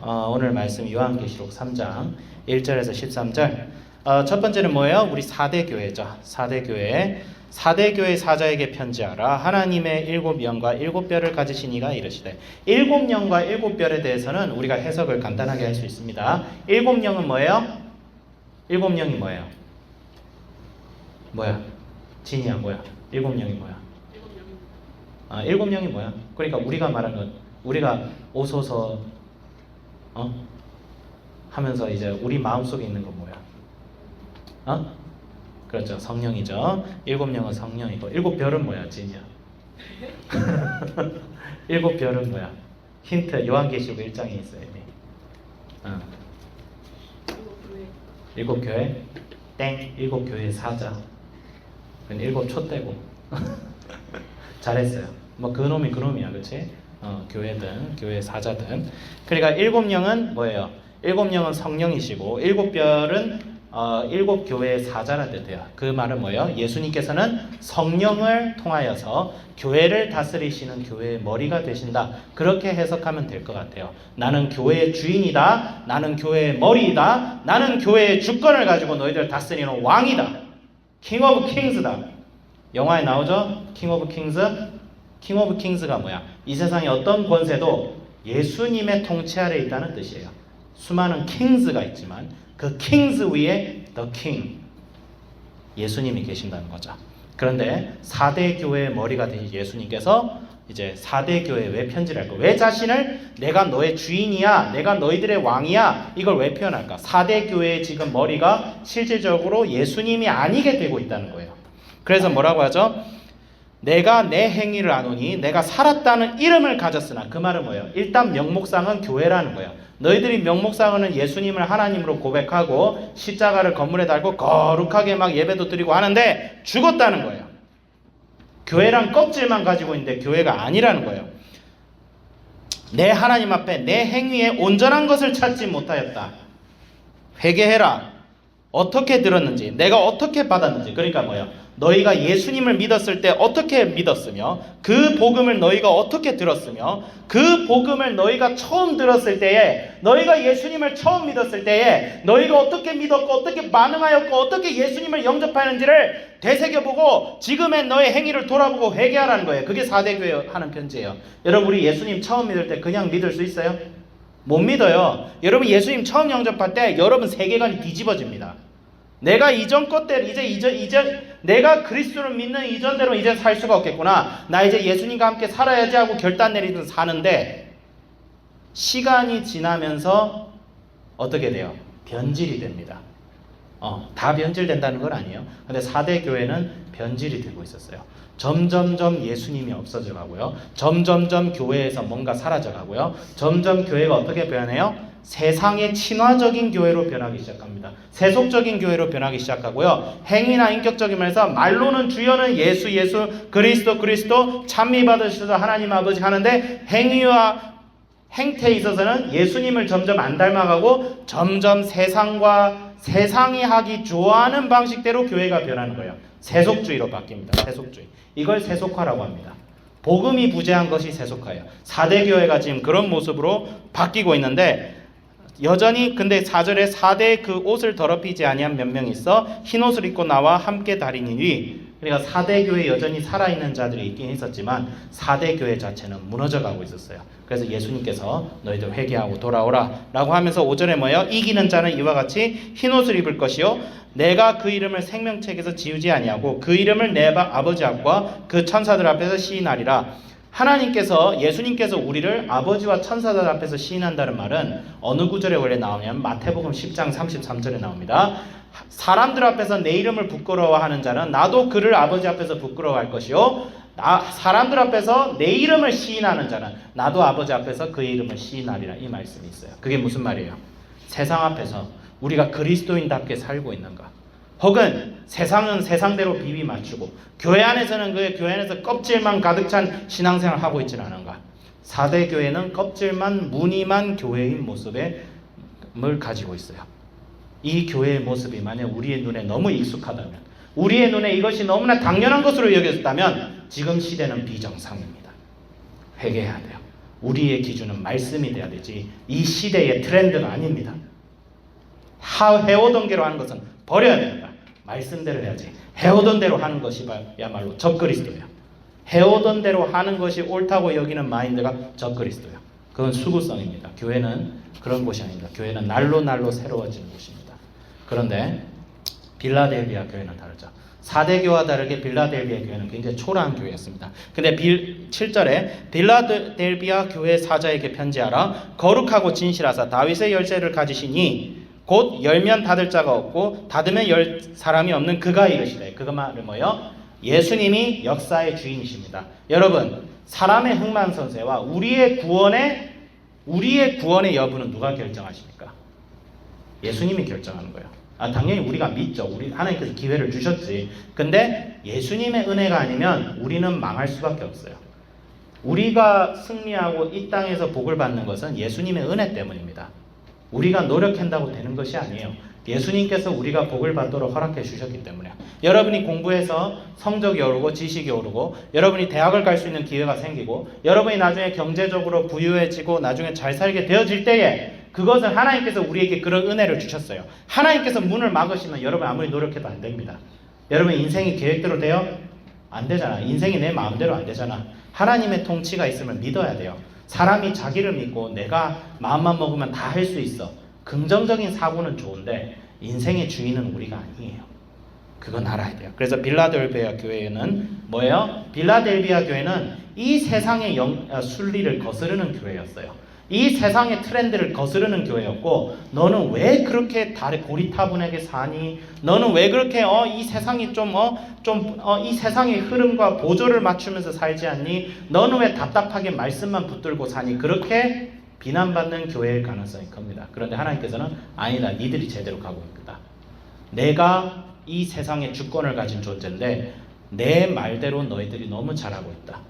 오늘 말씀 요한계시록 3장 1절에서 13절. 첫 번째는 뭐예요? 우리 4대 교회죠. 4대 교회. 4대 교회 사자에게 편지하라. 하나님의 7영과 7뼈를 가지신 이가 이르시되. 7영과 7뼈에 대해서는 우리가 해석을 간단하게 할 수 있습니다. 7영은 뭐예요? 7영이 뭐예요? 뭐야? 진이야 뭐야? 7영이 뭐야? 7영이 뭐야? 그러니까 우리가 말하는 건 우리가 오소서 하면서 이제 우리 마음속에 있는 건 뭐야? 그렇죠. 성령이죠. 7영은 성령이고 7별은 뭐야? 진이야. 7별은 뭐야? 힌트 요한계시록 1장에 있어요. 이미. 7교회? 땡. 7교회 사자. 그건 7촛대고. 잘했어요. 뭐 그놈이 그놈이야. 그렇지? 교회든 교회 사자든. 그러니까 7영은 뭐예요? 7영은 성령이시고 7별은 7교회의 사자라 뜻해요. 그 말은 뭐예요? 예수님께서는 성령을 통하여서 교회를 다스리시는 교회의 머리가 되신다. 그렇게 해석하면 될 것 같아요. 나는 교회의 주인이다. 나는 교회의 머리이다. 나는 교회의 주권을 가지고 너희들 다스리는 왕이다. 킹 오브 킹스다. 영화에 나오죠? 킹 오브 킹스. 킹 오브 킹스가 뭐야? 이 세상의 어떤 권세도 예수님의 통치 아래에 있다는 뜻이에요. 수많은 킹스가 있지만 그 킹스 위에 the king 예수님이 계신다는 거죠. 그런데 4대 교회의 머리가 되신 예수님께서 이제 4대 교회에 왜 편지를 할까? 왜 자신을 내가 너의 주인이야, 내가 너희들의 왕이야, 이걸 왜 표현할까? 4대 교회의 지금 머리가 실질적으로 예수님이 아니게 되고 있다는 거예요. 그래서 뭐라고 하죠? 내가 내 행위를 아노니 내가 살았다는 이름을 가졌으나, 그 말은 뭐예요? 일단 명목상은 교회라는 거예요. 너희들이 명목상은 예수님을 하나님으로 고백하고 십자가를 건물에 달고 거룩하게 막 예배도 드리고 하는데 죽었다는 거예요. 교회란 껍질만 가지고 있는데 교회가 아니라는 거예요. 내 하나님 앞에 내 행위에 온전한 것을 찾지 못하였다. 회개해라. 어떻게 들었는지, 내가 어떻게 받았는지. 그러니까 뭐예요? 너희가 예수님을 믿었을 때 어떻게 믿었으며, 그 복음을 너희가 어떻게 들었으며, 그 복음을 너희가 처음 들었을 때에, 너희가 예수님을 처음 믿었을 때에 너희가 어떻게 믿었고 어떻게 반응하였고 어떻게 예수님을 영접하는지를 되새겨보고 지금의 너의 행위를 돌아보고 회개하라는 거예요. 그게 4대 교회 하는 편지예요. 여러분, 우리 예수님 처음 믿을 때 그냥 믿을 수 있어요? 못 믿어요. 여러분, 예수님 처음 영접할 때 여러분 세계관이 뒤집어집니다. 내가 이전 것대로 이제 내가 그리스도를 믿는 이전대로 이제 살 수가 없겠구나. 나 이제 예수님과 함께 살아야지 하고 결단 내리든 사는데, 시간이 지나면서 어떻게 돼요? 변질이 됩니다. 다 변질된다는 건 아니에요. 근데 4대 교회는 변질이 되고 있었어요. 점점점 예수님이 없어져 가고요. 점점점 교회에서 뭔가 사라져 가고요. 점점 교회가 어떻게 변해요? 세상의 친화적인 교회로 변하기 시작합니다. 세속적인 교회로 변하기 시작하고요. 행위나 인격적인 면에서 말로는 주여는 예수 그리스도 참미 받으셔서 하나님 아버지 하는데, 행위와 행태에 있어서는 예수님을 점점 안 닮아가고 점점 세상이 하기 좋아하는 방식대로 교회가 변하는 거예요. 세속주의로 바뀝니다. 세속주의. 이걸 세속화라고 합니다. 복음이 부재한 것이 세속화예요. 4대 교회가 지금 그런 모습으로 바뀌고 있는데, 여전히 근데 4절에 4대 그 옷을 더럽히지 아니한 몇 명이 있어 흰 옷을 입고 나와 함께 다니니, 그러니까 4대 교회 여전히 살아있는 자들이 있긴 있었지만 4대 교회 자체는 무너져가고 있었어요. 그래서 예수님께서 너희들 회개하고 돌아오라 라고 하면서 5절에 뭐예요? 이기는 자는 이와 같이 흰 옷을 입을 것이요 내가 그 이름을 생명책에서 지우지 아니하고 그 이름을 내 아버지 앞과 그 천사들 앞에서 시인하리라. 하나님께서, 예수님께서 우리를 아버지와 천사들 앞에서 시인한다는 말은 어느 구절에 원래 나오냐면 마태복음 10장 33절에 나옵니다. 사람들 앞에서 내 이름을 부끄러워하는 자는 나도 그를 아버지 앞에서 부끄러워할 것이요 사람들 앞에서 내 이름을 시인하는 자는 나도 아버지 앞에서 그의 이름을 시인하리라. 이 말씀이 있어요. 그게 무슨 말이에요? 세상 앞에서 우리가 그리스도인답게 살고 있는가, 혹은 세상은 세상대로 비비 맞추고 교회 안에서는 교회 안에서 껍질만 가득 찬 신앙생활을 하고 있지는 않은가. 4대 교회는 껍질만 무늬만 교회인 모습을 가지고 있어요. 이 교회의 모습이 만약 우리의 눈에 너무 익숙하다면, 우리의 눈에 이것이 너무나 당연한 것으로 여겨졌다면 지금 시대는 비정상입니다. 회개해야 돼요. 우리의 기준은 말씀이 돼야 되지 이 시대의 트렌드가 아닙니다. 해오던 대로 하는 것은 버려야 됩니다. 말씀대로 해야지. 해오던 대로 하는 것이 야말로 적그리스도예요. 해오던 대로 하는 것이 옳다고 여기는 마인드가 적그리스도예요. 그건 수구성입니다. 교회는 그런 곳이 아닙니다. 교회는 날로 날로 새로워지는 곳입니다. 그런데 빌라델비아 교회는 다르죠. 4대 교와 다르게 빌라델비아 교회는 굉장히 초라한 교회였습니다. 근데 7절에 빌라델비아 교회 사자에게 편지하라. 거룩하고 진실하사 다윗의 열쇠를 가지시니 곧 열면 닫을 자가 없고 닫으면 열 사람이 없는 그가 이르시되. 그가 말은 뭐예요? 예수님이 역사의 주인이십니다. 여러분, 사람의 흥망성쇠와 우리의 구원의 여부는 누가 결정하십니까? 예수님이 결정하는 거예요. 당연히 우리가 믿죠. 우리 하나님께서 기회를 주셨지. 근데 예수님의 은혜가 아니면 우리는 망할 수밖에 없어요. 우리가 승리하고 이 땅에서 복을 받는 것은 예수님의 은혜 때문입니다. 우리가 노력한다고 되는 것이 아니에요. 예수님께서 우리가 복을 받도록 허락해 주셨기 때문에. 여러분이 공부해서 성적이 오르고 지식이 오르고 여러분이 대학을 갈 수 있는 기회가 생기고 여러분이 나중에 경제적으로 부유해지고 나중에 잘 살게 되어질 때에 그것은 하나님께서 우리에게 그런 은혜를 주셨어요. 하나님께서 문을 막으시면 여러분 아무리 노력해도 안 됩니다. 여러분 인생이 계획대로 돼요? 안 되잖아. 인생이 내 마음대로 안 되잖아. 하나님의 통치가 있음을 믿어야 돼요. 사람이 자기를 믿고 내가 마음만 먹으면 다 할 수 있어. 긍정적인 사고는 좋은데 인생의 주인은 우리가 아니에요. 그건 알아야 돼요. 그래서 빌라델비아 교회는 뭐예요? 빌라델비아 교회는 이 세상의 순리를 거스르는 교회였어요. 이 세상의 트렌드를 거스르는 교회였고, 너는 왜 그렇게 고리타분하게 사니? 너는 왜 그렇게 이 세상이 이 세상의 흐름과 보조를 맞추면서 살지 않니? 너는 왜 답답하게 말씀만 붙들고 사니? 그렇게 비난받는 교회일 가능성이 큽니다. 그런데 하나님께서는 아니다. 니들이 제대로 가고 있다. 내가 이 세상의 주권을 가진 존재인데 내 말대로 너희들이 너무 잘하고 있다.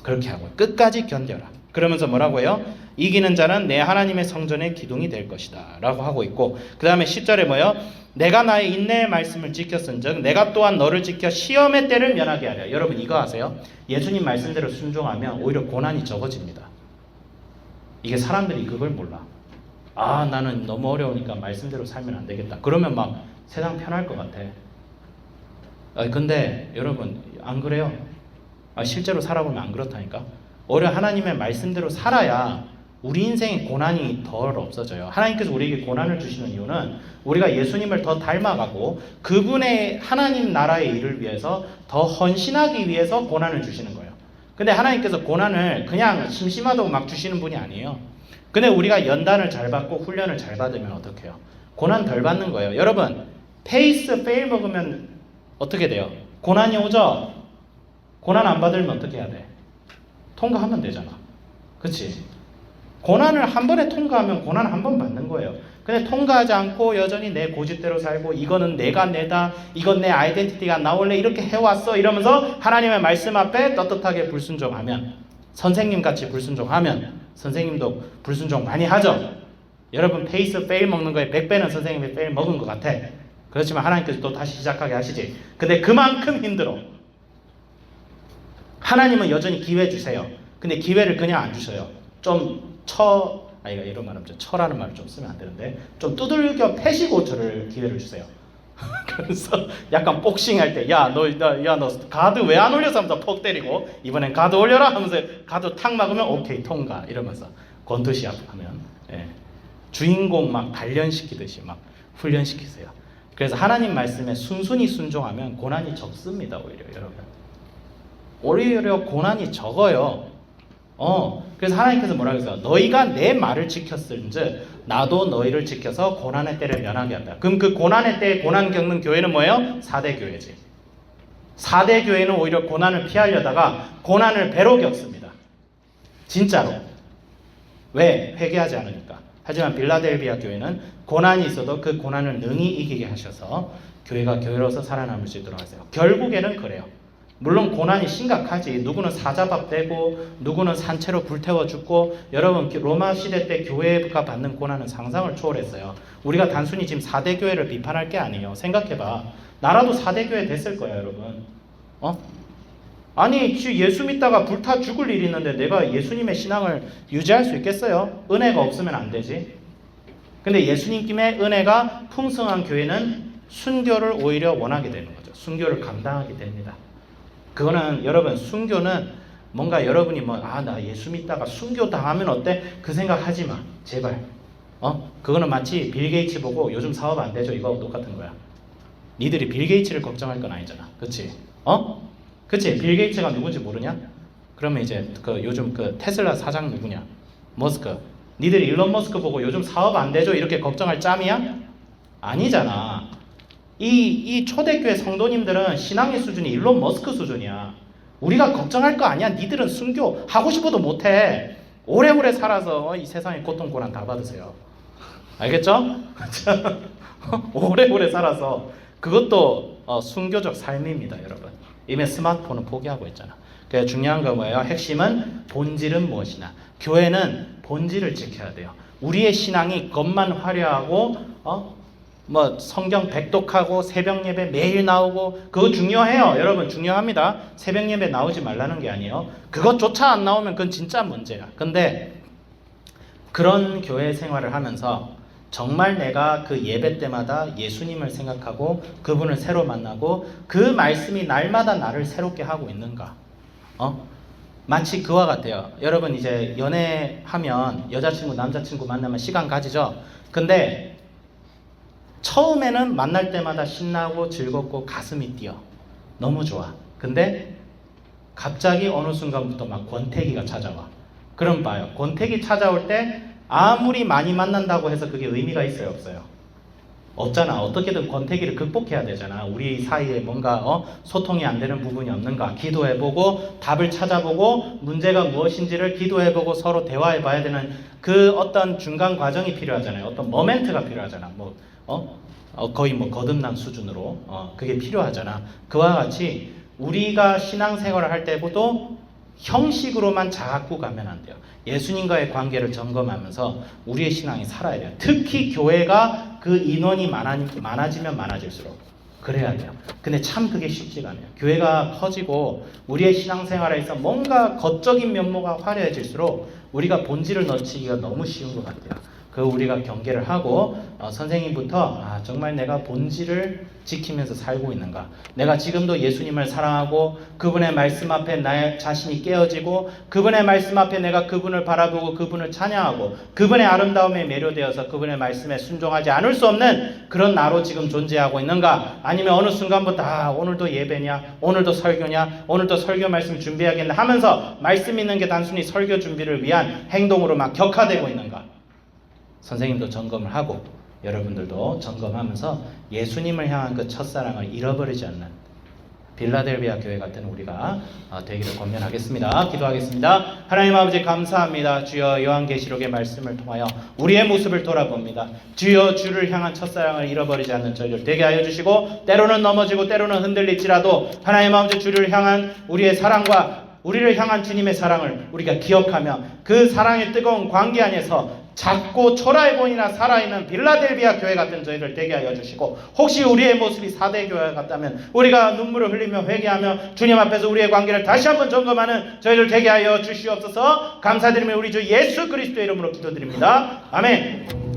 그렇게 하고 끝까지 견뎌라. 그러면서 뭐라고 해요? 이기는 자는 내 하나님의 성전의 기둥이 될 것이다 라고 하고 있고, 그 다음에 10절에 뭐예요? 내가 나의 인내의 말씀을 지켰은즉 내가 또한 너를 지켜 시험의 때를 면하게 하랴. 여러분 이거 아세요? 예수님 말씀대로 순종하면 오히려 고난이 적어집니다. 이게 사람들이 그걸 몰라. 나는 너무 어려우니까 말씀대로 살면 안 되겠다. 그러면 막 세상 편할 것 같아. 근데 여러분 안 그래요? 실제로 살아보면 안 그렇다니까. 오히려 하나님의 말씀대로 살아야 우리 인생의 고난이 덜 없어져요. 하나님께서 우리에게 고난을 주시는 이유는 우리가 예수님을 더 닮아가고 그분의 하나님 나라의 일을 위해서 더 헌신하기 위해서 고난을 주시는 거예요. 근데 하나님께서 고난을 그냥 심심하다고 막 주시는 분이 아니에요. 근데 우리가 연단을 잘 받고 훈련을 잘 받으면 어떻게 해요? 고난 덜 받는 거예요. 여러분 페이스 페일 먹으면 어떻게 돼요? 고난이 오죠? 고난 안 받으면 어떻게 해야 돼? 통과하면 되잖아. 그치? 고난을 한 번에 통과하면 고난 한 번 받는 거예요. 근데 통과하지 않고 여전히 내 고집대로 살고 이거는 내다, 이건 내 아이덴티티가 나 원래 이렇게 해왔어 이러면서 하나님의 말씀 앞에 떳떳하게 불순종하면, 선생님같이 불순종하면, 선생님도 불순종 많이 하죠. 여러분 페이스 페일 먹는 거에 100배는 선생님이 페일 먹은 것 같아. 그렇지만 하나님께서 또 다시 시작하게 하시지. 근데 그만큼 힘들어. 하나님은 여전히 기회 주세요. 근데 기회를 그냥 안 주셔요. 이런 말 없죠. 처라는 말을 좀 쓰면 안 되는데 좀 두들겨 패시고 저를 기회를 주세요. 그래서 약간 복싱할 때 너 가드 왜 안 올려서 하면서 퍽 때리고 이번엔 가드 올려라 하면서 가드 탁 막으면 오케이 통과 이러면서 권투시합 하면 주인공 막 단련시키듯이 막 훈련시키세요. 그래서 하나님 말씀에 순순히 순종하면 고난이 적습니다. 오히려 고난이 적어요. 그래서 하나님께서 뭐라고 했어요? 너희가 내 말을 지켰을즉 나도 너희를 지켜서 고난의 때를 면하게 한다. 그럼 그 고난의 때에 고난 겪는 교회는 뭐예요? 4대 교회지. 4대 교회는 오히려 고난을 피하려다가 고난을 배로 겪습니다. 진짜로. 왜? 회개하지 않으니까. 하지만 빌라델비아 교회는 고난이 있어도 그 고난을 능히 이기게 하셔서 교회가 교회로서 살아남을 수 있도록 하세요. 결국에는 그래요. 물론 고난이 심각하지. 누구는 사자밥 되고 누구는 산채로 불태워 죽고. 여러분 로마 시대 때 교회가 받는 고난은 상상을 초월했어요. 우리가 단순히 지금 4대 교회를 비판할 게 아니에요. 생각해봐. 나라도 4대 교회 됐을 거야 여러분. 아니 예수 믿다가 불타 죽을 일이 있는데 내가 예수님의 신앙을 유지할 수 있겠어요? 은혜가 없으면 안 되지. 근데 예수님의 은혜가 풍성한 교회는 순교를 오히려 원하게 되는 거죠. 순교를 감당하게 됩니다. 그거는 여러분 순교는 뭔가 여러분이 나 예수 믿다가 순교 당하면 어때? 그 생각 하지 마. 제발. 그거는 마치 빌 게이츠 보고 요즘 사업 안 되죠. 이거 똑같은 거야. 니들이 빌 게이츠를 걱정할 건 아니잖아. 그치? 그치? 빌 게이츠가 누군지 모르냐? 그러면 이제 요즘 테슬라 사장 누구냐? 머스크. 니들이 일론 머스크 보고 요즘 사업 안 되죠? 이렇게 걱정할 짬이야? 아니잖아. 이 초대교회 성도님들은 신앙의 수준이 일론 머스크 수준이야. 우리가 걱정할 거 아니야. 니들은 순교 하고 싶어도 못해. 오래오래 살아서 이 세상의 고통 고난 다 받으세요. 알겠죠? 오래오래 살아서 그것도 순교적 삶입니다, 여러분. 이미 스마트폰은 포기하고 있잖아. 그래서 중요한 건 뭐예요? 핵심은 본질은 무엇이냐. 교회는 본질을 지켜야 돼요. 우리의 신앙이 겉만 화려하고 성경 백독하고 새벽 예배 매일 나오고 그거 중요해요. 여러분 중요합니다. 새벽 예배 나오지 말라는 게 아니에요. 그것조차 안 나오면 그건 진짜 문제야. 근데 그런 교회 생활을 하면서 정말 내가 그 예배 때마다 예수님을 생각하고 그분을 새로 만나고 그 말씀이 날마다 나를 새롭게 하고 있는가? 마치 그와 같아요. 여러분 이제 연애하면 여자친구 남자친구 만나면 시간 가지죠. 근데 처음에는 만날 때마다 신나고 즐겁고 가슴이 뛰어. 너무 좋아. 근데 갑자기 어느 순간부터 막 권태기가 찾아와. 그럼 봐요. 권태기 찾아올 때 아무리 많이 만난다고 해서 그게 의미가 있어요? 없어요? 없잖아. 어떻게든 권태기를 극복해야 되잖아. 우리 사이에 뭔가 소통이 안 되는 부분이 없는가 기도해보고 답을 찾아보고 문제가 무엇인지를 기도해보고 서로 대화해봐야 되는 그 어떤 중간 과정이 필요하잖아요. 어떤 모멘트가 필요하잖아. 거의 거듭난 수준으로 그게 필요하잖아. 그와 같이 우리가 신앙생활을 할 때도 형식으로만 자꾸 가면 안 돼요. 예수님과의 관계를 점검하면서 우리의 신앙이 살아야 돼요. 특히 교회가 그 인원이 많아지면 많아질수록 그래야 돼요. 근데 참 그게 쉽지가 않아요. 교회가 커지고 우리의 신앙생활에서 뭔가 겉적인 면모가 화려해질수록 우리가 본질을 놓치기가 너무 쉬운 것 같아요. 우리가 경계를 하고 선생님부터 정말 내가 본질을 지키면서 살고 있는가, 내가 지금도 예수님을 사랑하고 그분의 말씀 앞에 나의 자신이 깨어지고 그분의 말씀 앞에 내가 그분을 바라보고 그분을 찬양하고 그분의 아름다움에 매료되어서 그분의 말씀에 순종하지 않을 수 없는 그런 나로 지금 존재하고 있는가, 아니면 어느 순간부터 오늘도 예배냐, 오늘도 설교냐, 오늘도 설교 말씀 준비해야겠네 하면서 말씀 있는 게 단순히 설교 준비를 위한 행동으로 막 격화되고 있는가. 선생님도 점검을 하고 여러분들도 점검하면서 예수님을 향한 그 첫사랑을 잃어버리지 않는 빌라델비아 교회 같은 우리가 되기를 권면하겠습니다. 기도하겠습니다. 하나님 아버지 감사합니다. 주여 요한계시록의 말씀을 통하여 우리의 모습을 돌아봅니다. 주여 주를 향한 첫사랑을 잃어버리지 않는 저희들 되게 하여 주시고, 때로는 넘어지고 때로는 흔들릴지라도 하나님 아버지 주를 향한 우리의 사랑과 우리를 향한 주님의 사랑을 우리가 기억하며 그 사랑의 뜨거운 관계 안에서 작고 초라해 보이나 살아있는 빌라델비아 교회 같은 저희를 되게 하여 주시고, 혹시 우리의 모습이 사대 교회 같다면 우리가 눈물을 흘리며 회개하며 주님 앞에서 우리의 관계를 다시 한번 점검하는 저희를 되게 하여 주시옵소서. 감사드리며 우리 주 예수 그리스도의 이름으로 기도드립니다. 아멘.